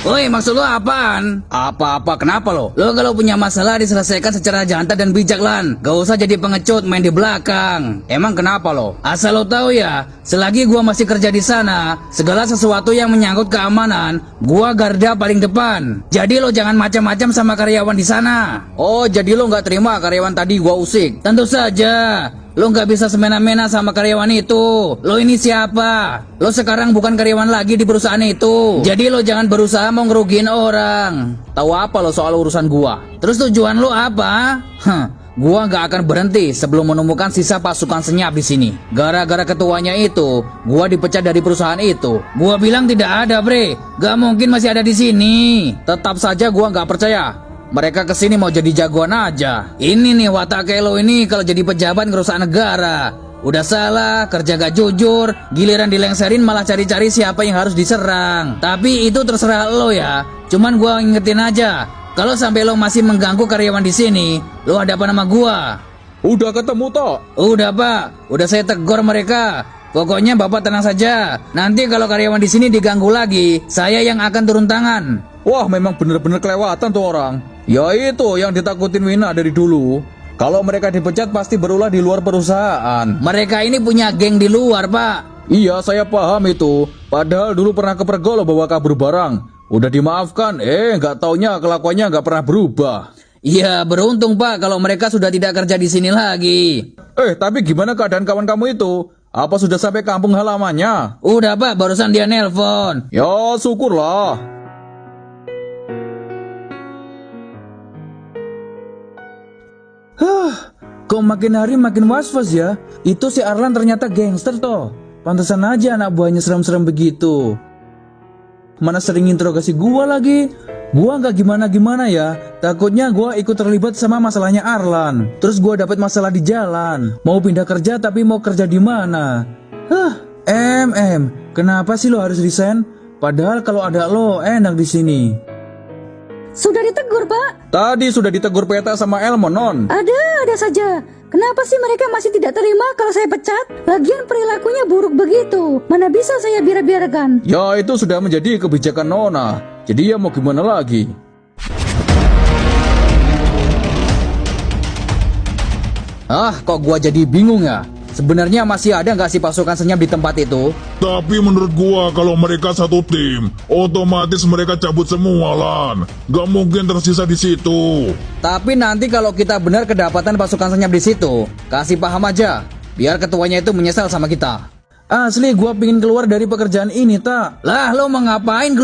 Woi, maksud lo apaan? Apa-apa, kenapa lo? Lo kalau punya masalah diselesaikan secara jantan dan bijak, Lan. Gak usah jadi pengecut main di belakang. Emang kenapa lo? Asal lo tahu ya, selagi gua masih kerja di sana, segala sesuatu yang menyangkut keamanan, gua garda paling depan. Jadi lo jangan macam-macam sama karyawan di sana. Oh, jadi lo nggak terima karyawan tadi gua usik? Tentu saja. Lo nggak bisa semena-mena sama karyawan itu. Lo ini siapa? Lo sekarang bukan karyawan lagi di perusahaan itu. Jadi lo jangan berusaha mau ngerugiin orang. Tahu apa lo soal urusan gua? Terus tujuan lo apa? Gua nggak akan berhenti sebelum menemukan sisa pasukan senyap di sini. Gara-gara ketuanya itu, gua dipecat dari perusahaan itu. Gua bilang tidak ada, bre. Gak mungkin masih ada di sini. Tetap saja gua nggak percaya. Mereka kesini mau jadi jagoan aja. Ini nih watak kayak lo ini kalau jadi pejabat ngerusak negara. Udah salah, kerja gak jujur, giliran dilengserin malah cari-cari siapa yang harus diserang. Tapi itu terserah lo ya. Cuman gua ingetin aja, kalau sampai lo masih mengganggu karyawan di sini, lo hadapan sama gua. Udah ketemu toh? Udah pak, udah saya tegur mereka. Pokoknya bapak tenang saja. Nanti kalau karyawan di sini diganggu lagi, saya yang akan turun tangan. Wah, memang bener-bener kelewatan tuh orang. Ya itu yang ditakutin Wina dari dulu. Kalau mereka dipecat pasti berulah di luar perusahaan. Mereka ini punya geng di luar, Pak. Iya, saya paham itu. Padahal dulu pernah kepergol bawa kabur barang. Udah dimaafkan, nggak taunya kelakuannya nggak pernah berubah. Iya, beruntung Pak kalau mereka sudah tidak kerja di sini lagi. Tapi gimana keadaan kawan kamu itu? Apa sudah sampai kampung halamannya? Udah Pak, barusan dia nelpon. Ya, syukurlah. Kok makin hari makin was-was ya? Itu si Arlan ternyata gangster toh. Pantesan aja anak buahnya serem-serem begitu. Mana sering interogasi gua lagi. Gua nggak gimana-gimana ya. Takutnya gua ikut terlibat sama masalahnya Arlan. Terus gua dapat masalah di jalan. Mau pindah kerja tapi mau kerja di mana? Kenapa sih lo harus resign? Padahal kalau ada lo enak di sini. Sudah ditegur, Pak. Tadi sudah ditegur Peta sama Elmon, Non. Ada saja. Kenapa sih mereka masih tidak terima kalau saya pecat? Lagian perilakunya buruk begitu. Mana bisa saya biar-biarkan? Ya, itu sudah menjadi kebijakan Nona. Jadi ya mau gimana lagi? Kok gua jadi bingung ya? Sebenarnya masih ada nggak sih pasukan senyap di tempat itu? Tapi menurut gua kalau mereka satu tim, otomatis mereka cabut semua, Lan. Gak mungkin tersisa di situ. Tapi nanti kalau kita benar kedapatan pasukan senyap di situ, kasih paham aja, biar ketuanya itu menyesal sama kita. Asli gua pingin keluar dari pekerjaan ini, tak. Lah, lo mau ngapain